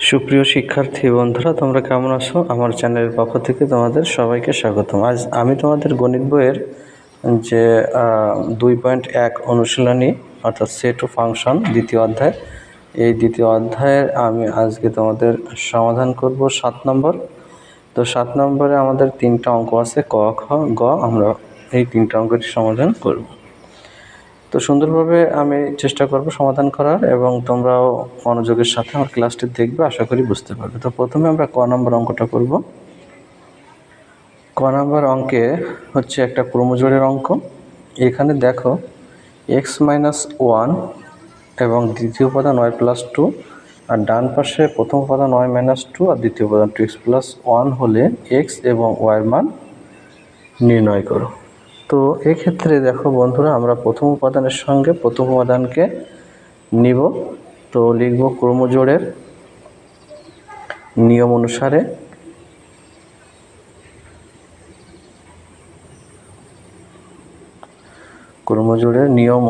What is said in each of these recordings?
সুপ্রিয় শিক্ষার্থী বন্ধুরা, তোমরা কেমন আছো? আমার চ্যানেলের পক্ষ থেকে তোমাদের সবাইকে স্বাগতম। আজ আমি তোমাদের গণিত বইয়ের যে 2.1 অনুশীলনী অর্থাৎ সেট ও ফাংশন দ্বিতীয় অধ্যায়, এই দ্বিতীয় অধ্যায়ের আমি আজকে তোমাদের সমাধান করব 7 নম্বর। তো 7 নম্বরে আমাদের 3টা অঙ্ক আছে, ক, খ, গ। আমরা এই 3টা অঙ্কের সমাধান করব। তো সুন্দরভাবে আমি চেষ্টা করব সমাধান করার, এবং তোমরাও মনোযোগের সাথে আমার ক্লাসটি দেখবে, আশা করি বুঝতে পারবে। তো প্রথমে আমরা ক নম্বর অঙ্কটা করব। ক নম্বর অঙ্কে হচ্ছে একটা ক্রমজোড়ের অঙ্ক। এখানে দেখো x-1 এবং দ্বিতীয় উপাদান y+2, আর ডান পাশে প্রথম উপাদান y-2 আর দ্বিতীয় উপাদান 2x+1 হলে x এবং y এর মান নির্ণয় করো। তো এক্ষেত্রে দেখো বন্ধুরা, আমরা প্রথম উপাদানের সঙ্গে প্রথম উপাদানকে নিব। তো লিখব ক্রমজোড়ের নিয়ম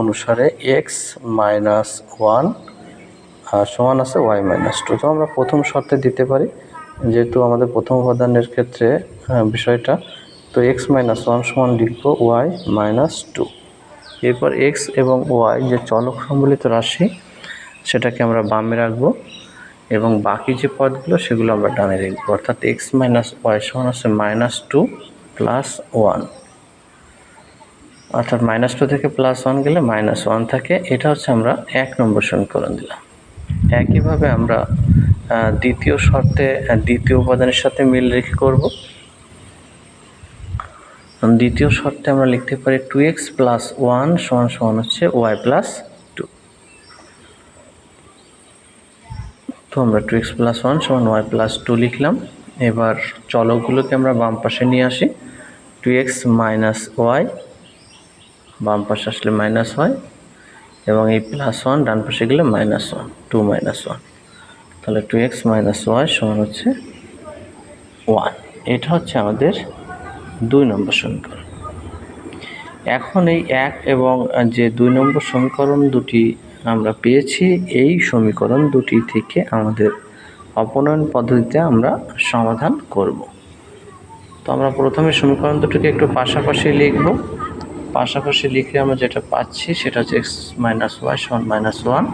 অনুসারে x-1 সমান আছে y-2। তো আমরা প্রথম শর্তে দিতে পারি, যেহেতু আমাদের প্রথম উপাদানের ক্ষেত্রে বিষয়টা। তো x-1 সমান লিখব y-2। এরপর x এবং y যে চলক সম্বলিত রাশি, সেটাকে আমরা বামে রাখবো, এবং বাকি যে পদগুলো সেগুলো আমরা ডানে রাখবো। অর্থাৎ x-y সমান আছে -2 + 1, অর্থাৎ -2 থেকে +1 গেলে -1 থাকে। এটা হচ্ছে আমরা 1 নম্বর সমীকরণ দিলাম। একইভাবে আমরা দ্বিতীয় শর্তে দ্বিতীয় উপাদানের সাথে মিল রেখে করব। দ্বিতীয় শর্তে আমরা লিখতে পারি 2x+1 সমান হচ্ছে y+2। তো আমরা 2x+1 সমান y+2 লিখলাম। এবার চলকগুলোকে আমরা বাম পাশে নিয়ে আসি। 2x - y বাম পাশে আসলে -y, এবং এই +1 ডান পাশে গেলে -1, 2 - 1। তাহলে 2x - y সমান হচ্ছে 1। এটা হচ্ছে আমাদের 2 নম্বর সমীকরণ। এখন এই 1 এবং যে 2 নম্বর সমীকরণ দুটি আমরা পেয়েছি, এই সমীকরণ দুটি থেকে আমাদের অপনয়ন পদ্ধতিতে আমরা সমাধান করব। তো আমরা প্রথমে সমীকরণ দুটোকে একটু পাশাপাশি লিখব। পাশাপাশি লিখলে আমরা যেটা পাচ্ছি সেটা হচ্ছে x - y সমান -1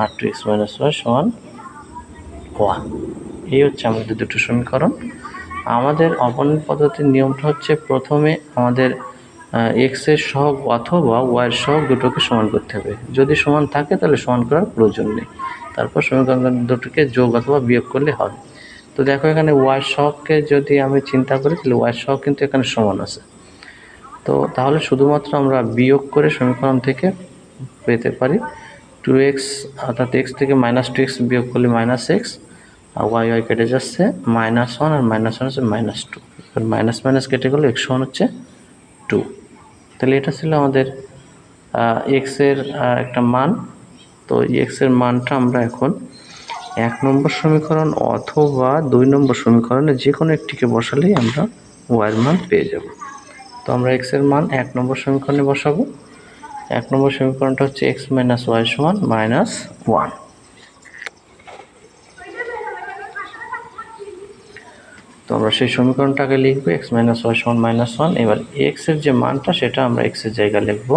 আর 2x - y সমান 1। এই হচ্ছে আমাদের দুটো সমীকরণ। আমাদের অপনয়ন পদ্ধতির নিয়মটা হচ্ছে, প্রথমে আমাদের x এর সহগ অথবা y এর সহগ দুটোকে সমান করতে হবে। যদি সমান থাকে তাহলে সমান করার প্রয়োজন নেই। তারপর সমীকরণ দুটোকে যোগ অথবা বিয়োগ করলে হবে। তো দেখো, এখানে y সহগকে যদি আমি চিন্তা করি, তাহলে y সহগ কিন্তু এখানে সমান আছে। তো তাহলে শুধুমাত্র আমরা বিয়োগ করে সমীকরণ থেকে পেতে পারি 2x, অর্থাৎ x থেকে -2x বিয়োগ করলে -x, আর y কেটে যাচ্ছে, -1 আর -1 হচ্ছে -2। এবার মাইনাস মাইনাস কেটে গেলে x সমান হচ্ছে 2। তাহলে এটা ছিল আমাদের x এর একটা মান। তো x এর মানটা আমরা এখন 1 নম্বর সমীকরণ অথবা 2 নম্বর সমীকরণে যে কোনো একটিকে বসালেই আমরা y এর মান পেয়ে যাব। তো আমরা x এর মান 1 নম্বর সমীকরণে বসাবো। 1 নম্বর সমীকরণটা হচ্ছে x - y সমান -1। তো আমরা সেই সমীকরণটাকে লিখব, x - y সমান -1। এবার x এর যে মানটা সেটা আমরা x এর জায়গায় লিখব।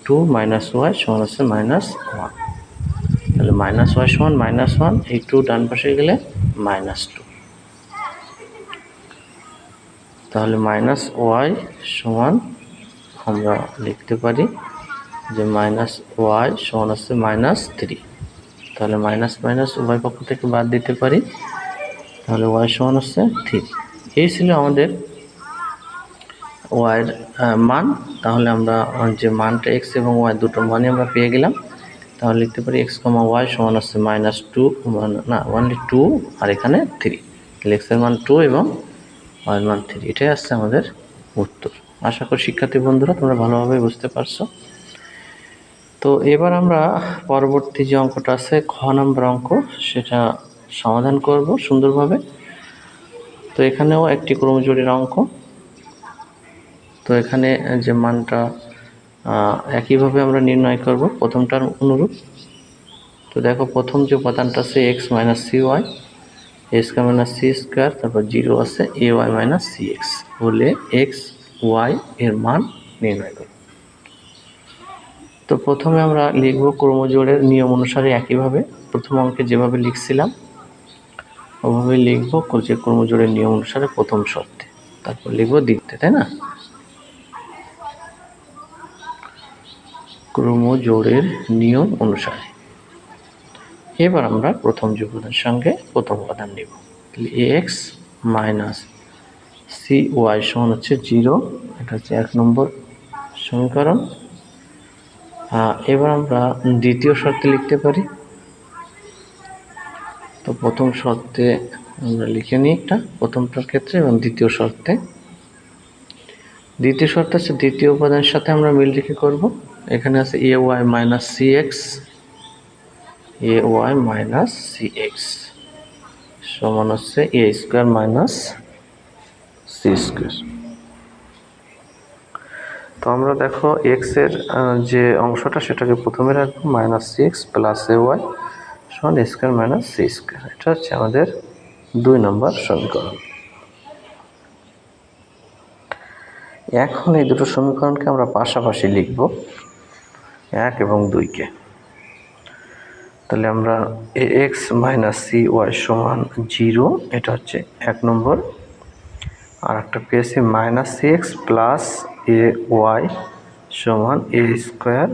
2 - y সমান হচ্ছে -1। তাহলে -y সমান -1, এই 2 ডান পাশে গেলে -2। তাহলে -y সমান আমরা লিখতে পারি যে -y সমান হচ্ছে -3। তাহলে মাইনাস মাইনাস উভয় পক্ষ থেকে বাদ দিতে পারি, তাহলে y সমান হচ্ছে 3। এই ছিল আমাদের y এর মান। তাহলে আমরা যে মানটা x এবং y দুটো মানই আমরা পেয়ে গেলাম। তাহলে লিখতে পারি x, y সমান হচ্ছে -2, না অনলি 2, আর এখানে 3। তাহলে x এর মান 2 এবং y এর মান 3। এটাই আসছে আমাদের উত্তর। আশা করি শিক্ষার্থী বন্ধুরা তোমরা ভালোভাবে বুঝতে পারছো। তো এবার আমরা পরবর্তী যে অঙ্কটা আছে, খ নম্বর অঙ্ক, সেটা সমাধান করব সুন্দরভাবে। তো এখানেও একটি ক্রমজোড়ের অঙ্ক। তো এখানে যে মানটা একইভাবে আমরা নির্ণয় করব প্রথমটার অনুরূপ। তো দেখো প্রথম যে উপাদানটা আছে এক্স মাইনাস সি ওয়াই, এ স্কোয়ার মাইনাস সি স্কোয়ার, তারপর জিরো আছে A Y minus C x হলে এক্স ওয়াই এর মান নির্ণয় করো। তো প্রথমে আমরা লিখব ক্রমজোড়ের নিয়ম অনুসারে একইভাবে প্রথম অঙ্কে যেভাবে লিখছিলাম ওভাবে লিখব যে ক্রমজোড়ের নিয়ম অনুসারে প্রথম শর্তে, তারপর লিখব দ্বিতীয়, তাই না? ক্রমজোড়ের নিয়ম অনুসারে এবার আমরা প্রথম যে উপাদানের সঙ্গে প্রথম উপাদান নিব, তাহলে এ এক্স মাইনাস সি ওয়াই সমান হচ্ছে 0, এটা হচ্ছে 1 নম্বর সমীকরণ। এবার আমরা দ্বিতীয় শর্তে লিখতে পারি। তো প্রথম শর্তে আমরা লিখে নিই একটা প্রথমটার ক্ষেত্রে, এবং দ্বিতীয় শর্তে আছে দ্বিতীয় উপাদানের সাথে আমরা মিল রেখে করব। এখানে আছে A Y minus C x, A Y minus C x সমান হচ্ছে এ স্কোয়ার মাইনাস সি স্কোয়ার। তো আমরা দেখো এক্স এর যে অংশটা সেটাকে প্রথমে রাখবো, minus C x plus A Y সমান এ স্কোয়ার মাইনাস সি স্কোয়ার। এটা হচ্ছে আমাদের 2 নম্বর সমীকরণ। এখন এই দুটো সমীকরণকে আমরা পাশাপাশি লিখব 1 এবং 2-কে। তাহলে আমরা এ এক্স মাইনাস সি ওয়াই সমান 0, এটা হচ্ছে 1 নম্বর। আর একটা পেয়েছি minus C x plus A Y সমান এ স্কোয়ার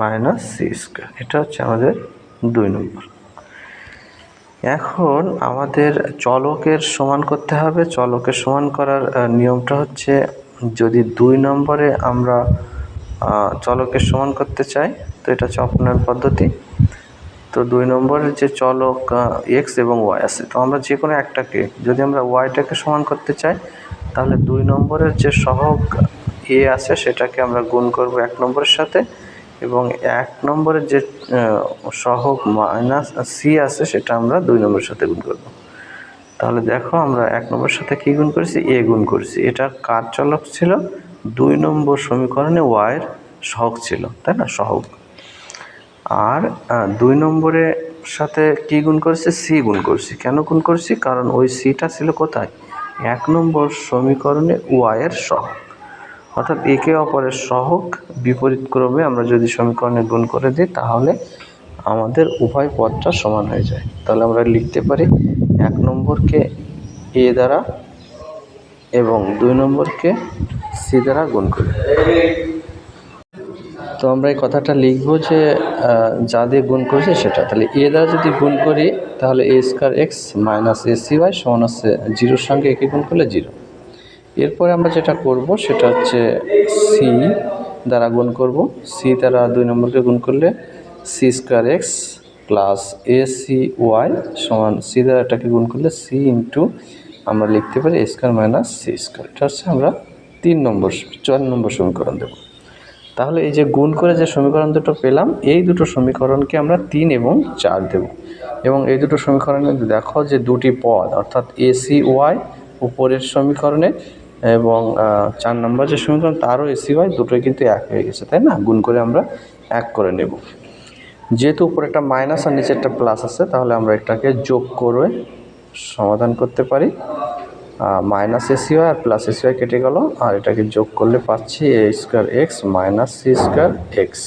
মাইনাস সি স্কোয়ার, এটা হচ্ছে আমাদের 2 নম্বর। এখন আমাদের চলকের সমান করতে হবে। চলকের সমান করার নিয়মটা হচ্ছে, যদি 2 নম্বরে আমরা চলকের সমান করতে চাই তো এটা হচ্ছে অপনয়ন পদ্ধতি। তো 2 নম্বরের যে চলক এক্স এবং ওয়াই আছে, তো আমরা যে কোনো একটাকে, যদি আমরা ওয়াইটাকে সমান করতে চাই তাহলে 2 নম্বরের যে সহগ এ আছে সেটাকে আমরা গুণ করব 1 নম্বরের সাথে, এবং 1 নম্বরের যে সহগ মাইনাস সি আছে সেটা আমরা 2 নম্বরের সাথে গুণ করব। তাহলে দেখো আমরা 1 নম্বরের সাথে কি গুণ করেছি, এ গুণ করেছি। এটা কার চলক ছিল? 2 নম্বর সমীকরণে ওয়াইয়ের সহগ ছিল, তাই না, সহগ। আর 2 নম্বরের সাথে কি গুণ করেছি, সি গুণ করছি। কেন গুণ করছি? কারণ ওই সিটা ছিল কোথায়, 1 নম্বর সমীকরণে ওয়াইয়ের সহগ। অর্থাৎ একে অপরের সহগ বিপরীত ক্রমে আমরা যদি সমীকরণে গুণ করে দিই তাহলে আমাদের উভয় পদটা সমান হয়ে যায়। তাহলে আমরা লিখতে পারি 1 নম্বরকে এ দ্বারা এবং 2 নম্বরকে সি দ্বারা গুণ করি। তো আমরা এই কথাটা লিখব যে যা দিয়ে গুণ করেছি সেটা। তাহলে এ দ্বারা যদি গুণ করি তাহলে a square x minus a C Y সমান হচ্ছে 0-র সঙ্গে একে গুণ করলে 0। এরপরে আমরা যেটা করব সেটা হচ্ছে সি দ্বারা গুণ করব। সি দ্বারা 2 নম্বরকে গুণ করলে C square X plus A C Y সমান সি দ্বারা এটাকে গুণ করলে সি ইন্টু আমরা লিখতে পারি A square minus C square. এটা হচ্ছে আমরা 4 নম্বর সমীকরণ দেব। তাহলে এই যে গুণ করে যে সমীকরণ দুটো পেলাম, এই দুটো সমীকরণকে আমরা 3 এবং 4 দেব। এবং এই দুটো সমীকরণে দেখো যে দুটি পদ, অর্থাৎ এ সি ওয়াই উপরের সমীকরণে এবং 4 নম্বর যে সমীকরণ তারও এ সি ওয়াই দুটোই কিন্তু 1 হয়ে গেছে, তাই না? গুণ করে আমরা 1 করে নেব। যেহেতু উপরে একটা মাইনাস আর নিচে একটা প্লাস আছে, তাহলে আমরা এটাকে যোগ করে সমাধান করতে পারি। মাইনাস এ সি ওয়াই আর প্লাস এ সি ওয়াই কেটে গেল, আর এটাকে যোগ করলে পাচ্ছি a square x minus C square x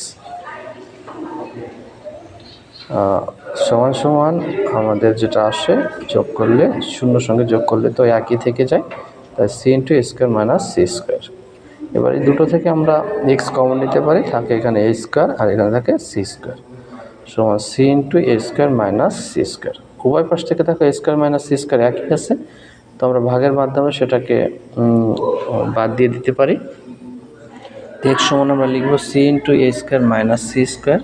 সমান সমান আমাদের যেটা আসে যোগ করলে, শূন্যর সঙ্গে যোগ করলে তো একই থেকে যায়, তাই সি ইন্টু এ স্কোয়ার মাইনাস সি স্কোয়ার। এবার এই দুটো থেকে আমরা এক্স কমন নিতে পারি, থাকে এখানে এ স্কোয়ার আর এখানে থাকে সি স্কোয়ার সমান সি ইন্টু এ স্কোয়ার মাইনাস সি স্কোয়ার। উভয় পাশ থেকে থাকে এ স্কোয়ার মাইনাস সি স্কোয়ার একই আছে, তো আমরা ভাগের মাধ্যমে সেটাকে বাদ দিয়ে দিতে পারি। এক্স সমান আমরা লিখব সি ইন্টু এ স্কোয়ার মাইনাস সি স্কোয়ার,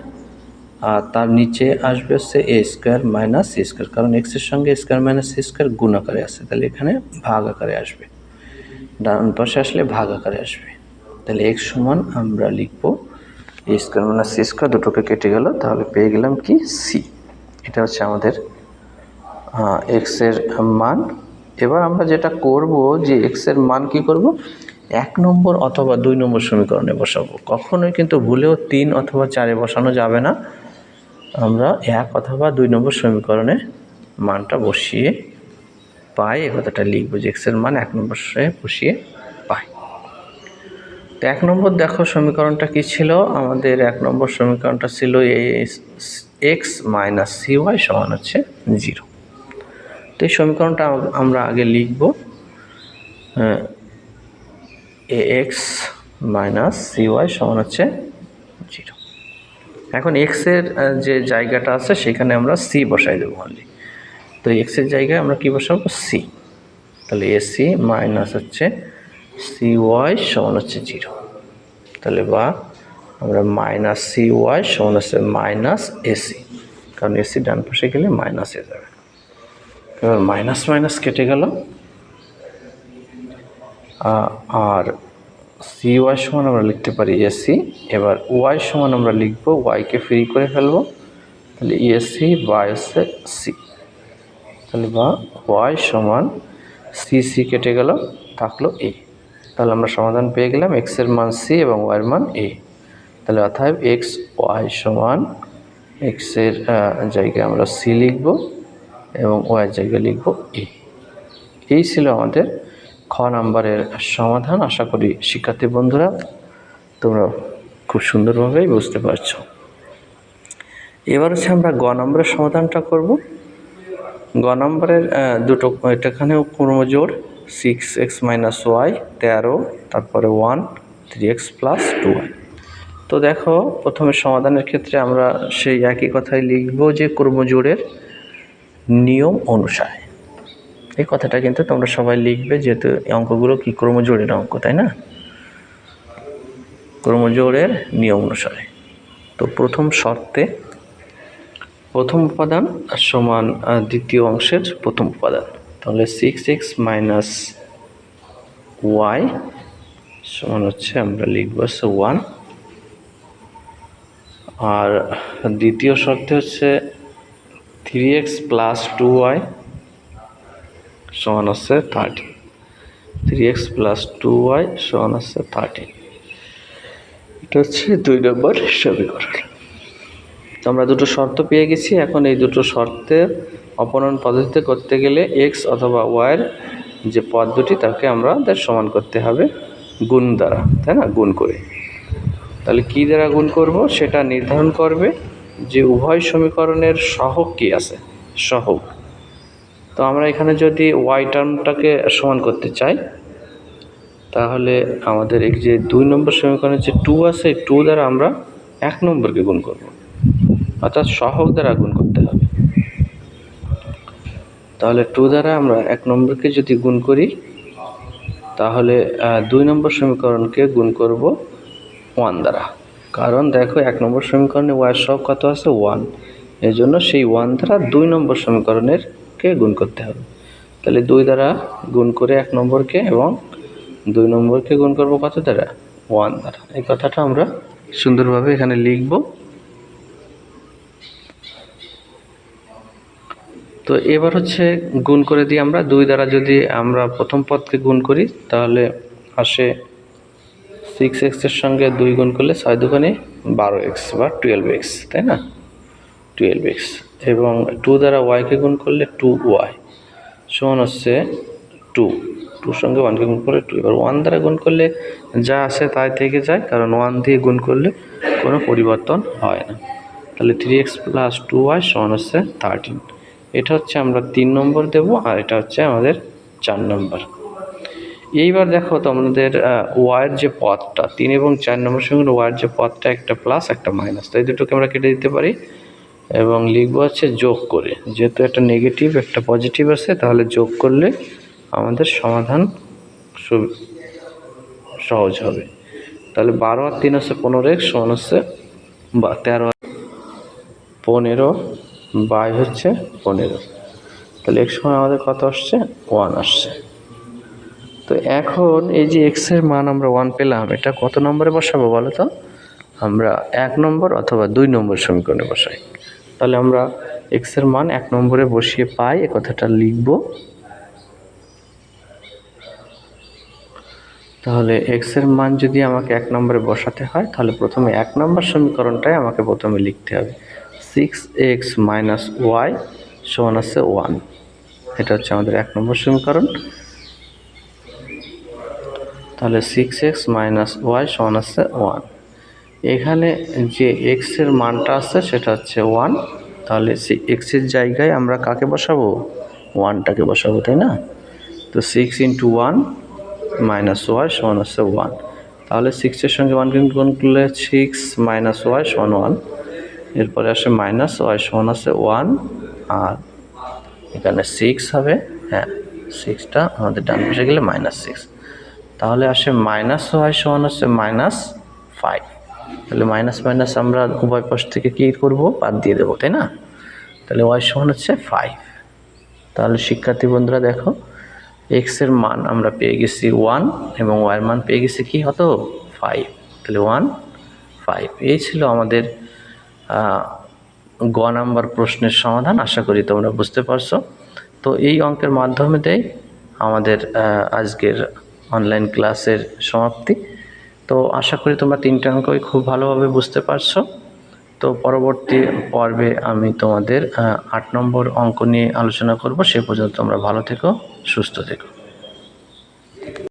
আর তার নিচে আসবে হচ্ছে এ স্কোয়ার মাইনাস সি স্কোয়ার, কারণ এক্সের সঙ্গে স্কোয়ার মাইনাস সি স্কোয়ার গুণ আকারে আসে, তাহলে এখানে ভাগ আকারে আসবে, ডান পাশে আসলে ভাগ আকারে আসবে। তাহলে এক্স সমান আমরা লিখব এ স্কোয়ার মাইনাস সি স্কোয়ার, দুটোকে কেটে গেল, তাহলে পেয়ে গেলাম কি সি। এটা হচ্ছে আমাদের এক্সের মান। এবার আমরা যেটা করব যে এক্সের মান কি করব, 1 নম্বর অথবা 2 নম্বর সমীকরণে বসাবো। কখনোই কিন্তু ভুলেও 3 অথবা 4-এ বসানো যাবে না। আমরা 1 অথবা 2 নম্বর সমীকরণে মানটা বসিয়ে পাই, এ কথাটা লিখবো যে এক্সের মান 1 নম্বরে বসিয়ে পাই। তো 1 নম্বর দেখো সমীকরণটা কি ছিল, আমাদের 1 নম্বর সমীকরণটা ছিল এক্স মাইনাস সিওয়াই সমান হচ্ছে 0। তো এই সমীকরণটা আমরা আগে লিখব এক্স মাইনাস সিওয়াই সমান হচ্ছে 0। এখন এক্সের যে জায়গাটা আছে সেখানে আমরা সি বসাই দেবো অনলি। তো এক্সের জায়গায় আমরা কি বসাবো, সি। তাহলে এসি মাইনাস হচ্ছে সিওয়াই সমান হচ্ছে 0। তাহলে বা আমরা মাইনাস সিওয়াই সমান হচ্ছে মাইনাস এসি, কারণ এসি ডান পাশে গেলে মাইনাস হয়ে যাবে। এবার মাইনাস মাইনাস কেটে গেল, আর সিওয়াই সমান আমরা লিখতে পারি এসি। এবার ওয়াই সমান আমরা লিখবো, ওয়াইকে ফ্রি করে ফেলবো, তাহলে এসি বাই হচ্ছে সি। তাহলে বা ওয়াই সমান সি, সি কেটে গেল, থাকলো এ। তাহলে আমরা সমাধান পেয়ে গেলাম, এক্সের মান সি এবং ওয়াইয়ের মান এ। তাহলে অর্থাৎ এক্স ওয়াই সমান এক্সের জায়গায় আমরা সি লিখব এবং ওয়াইয়ের জায়গায় লিখব এ। এই ছিল আমাদের খ নাম্বারের সমাধান। আশা করি শিক্ষার্থী বন্ধুরা তোমরা খুব সুন্দরভাবেই বুঝতে পারছো। এবার হচ্ছে আমরা গ নম্বরের সমাধানটা করব। গ নম্বরের দুটো, এটাখানেও ক্রমজোড় 6x মাইনাস ওয়াই 13, তারপরে 1 3x প্লাস 2y। তো দেখো প্রথমে সমাধানের ক্ষেত্রে আমরা সেই একই কথাই লিখব যে ক্রমজোড়ের নিয়ম অনুসারে। এই কথাটা কিন্তু তোমরা সবাই লিখবে, যেহেতু এই অঙ্কগুলো কি ক্রমজোড়ের অঙ্ক, তাই না? ক্রমজোড়ের নিয়ম অনুসারে। তো প্রথম শর্তে প্রথম উপাদান সমান দ্বিতীয় অংশের প্রথম উপাদান, তাহলে 6x মাইনাস ওয়াই সমান হচ্ছে আমরা লিখব 1। আর দ্বিতীয় শর্তে হচ্ছে 3x প্লাস 2y সমান হচ্ছে 13। 3x প্লাস 2y সমান হচ্ছে 13। এটা হচ্ছে 2 নম্বর সমীকরণ। তো আমরা দুটো শর্ত পেয়ে গেছি। এখন এই দুটো শর্তের অপনয়ন পদ্ধতিতে করতে গেলে এক্স অথবা ওয়াইয়ের যে পদ দুটি তাকে আমাদের সমান করতে হবে গুণ দ্বারা, তাই না? গুণ করে। তাহলে কী দ্বারা গুণ করব সেটা নির্ধারণ করবে যে উভয় সমীকরণের সহগ কী আছে, সহগ। তো আমরা এখানে যদি ওয়াই টার্মটাকে সমান করতে চাই, তাহলে আমাদের এই যে 2 নম্বর সমীকরণের যে 2 আছে, 2 দ্বারা আমরা 1 নম্বরকে গুণ করব, অর্থাৎ সহগ দ্বারা গুণ করতে হবে। তাহলে 2 দ্বারা আমরা 1 নম্বরকে যদি গুণ করি, তাহলে 2 নম্বর সমীকরণকে গুণ করব 1 দ্বারা। কারণ দেখো 1 নম্বর সমীকরণে ওয়াই সহগ কত আছে, 1। এই জন্য সেই 1 দ্বারা 2 নম্বর সমীকরণেরকে গুণ করতে হবে। তাহলে 2 দ্বারা গুণ করে 1 নম্বরকে এবং 2 নম্বরকে গুণ করব কত দ্বারা, 1 দ্বারা। এই কথাটা আমরা সুন্দরভাবে এখানে লিখব। তো এবার হচ্ছে গুণ করে দিই আমরা। 2 দ্বারা যদি আমরা প্রথম পদকে গুণ করি, তাহলে আসে 6x এর সঙ্গে 2 গুণ করলে 6 দুগুণে 12x বা 12x, তাই না? 12x। এবং 2 দ্বারা ওয়াইকে গুণ করলে 2y সমান হচ্ছে 2। 2 সঙ্গে 1কে গুণ করলে 2। এবার 1 দ্বারা গুণ করলে যা আসে তাই থেকে যায়, কারণ 1 দিয়ে গুণ করলে কোনো পরিবর্তন হয় না। তাহলে 3x প্লাস 2y সমান হচ্ছে 13। এটা হচ্ছে আমরা 3 নম্বর দেব, আর এটা হচ্ছে আমাদের 4 নম্বর। এইবার দেখো তোমাদের ওয়াইয়ের যে পদটা 3 এবং 4 নম্বর সঙ্গে ওয়াইয়ের যে পদটা, একটা প্লাস একটা মাইনাস, তাই দুটোকে আমরা কেটে দিতে পারি এবং লিখবো হচ্ছে যোগ করে। যেহেতু একটা নেগেটিভ একটা পজিটিভ আছে, তাহলে যোগ করলে আমাদের সমাধান সহজ হবে। তাহলে 12 আর 3 হচ্ছে 15x সমান হচ্ছে 13, 15 বাই হচ্ছে 15। তাহলে x সমান আমাদের কত আসছে, 1 আসছে। তো এখন এই যে x এর মান আমরা 1 পেলাম, এটা কত নম্বরে বসাবো বলো তো? আমরা 1 নম্বর অথবা 2 নম্বর সমীকরণে বসাই। তাহলে আমরা x এর মান 1 নম্বরে বসিয়ে পাই, এ কথাটা লিখব। তাহলে x এর মান যদি আমাকে 1 নম্বরে বসাতে হয়, তাহলে প্রথমে 1 নম্বর সমীকরণটাই আমাকে প্রথমে লিখতে হবে। 6x মাইনাস ওয়াই সমান আছে 1। এটা হচ্ছে আমাদের 1 নম্বর সমীকরণ। তাহলে 6x মাইনাস ওয়াই সমান আছে 1। এখানে যে x এর মানটা আছে সেটা হচ্ছে 1, তাহলে x এর জায়গায় আমরা কাকে বসাবো? 1টাকে বসাবো, তাই না? তো 6 × 1 মাইনাস ওয়াই সমান আছে 1। তাহলে 6 এর সঙ্গে 1 গুণ করলে 6 মাইনাস ওয়াই সমান 1। এরপরে আসে মাইনাস ওয়াই সমান আছে 1, আর এখানে 6 হবে। হ্যাঁ, 6টা আমাদের ডান পাশে গেলে -6। তাহলে আসে মাইনাস ওয়াই সমান হচ্ছে -5। তাহলে মাইনাস মাইনাস আমরা উভয় পাশ থেকে কি করব? বাদ দিয়ে দেবো, তাই না? তাহলে ওয়াই সমান হচ্ছে 5। তাহলে শিক্ষার্থী বন্ধুরা দেখো, এক্স এর মান আমরা পেয়ে গেছি 1 এবং ওয়াই এর মান পেয়ে গেছি কি হতো? 5। তাহলে 1, 5 এই ছিল আমাদের গ নাম্বার প্রশ্নের সমাধান। আশা করি তোমরা বুঝতে পারছো। তো এই অঙ্কের মাধ্যমে আমাদের আজকের অনলাইন ক্লাসের সমাপ্তি। তো আশা করি তোমরা 3টে অঙ্কই খুব ভালোভাবে বুঝতে পারছো। তো পরবর্তী পর্বে আমি তোমাদের 8 নম্বর অঙ্ক নিয়ে আলোচনা করব। সে পর্যন্ত তোমরা ভালো থেকো, সুস্থ থেকো।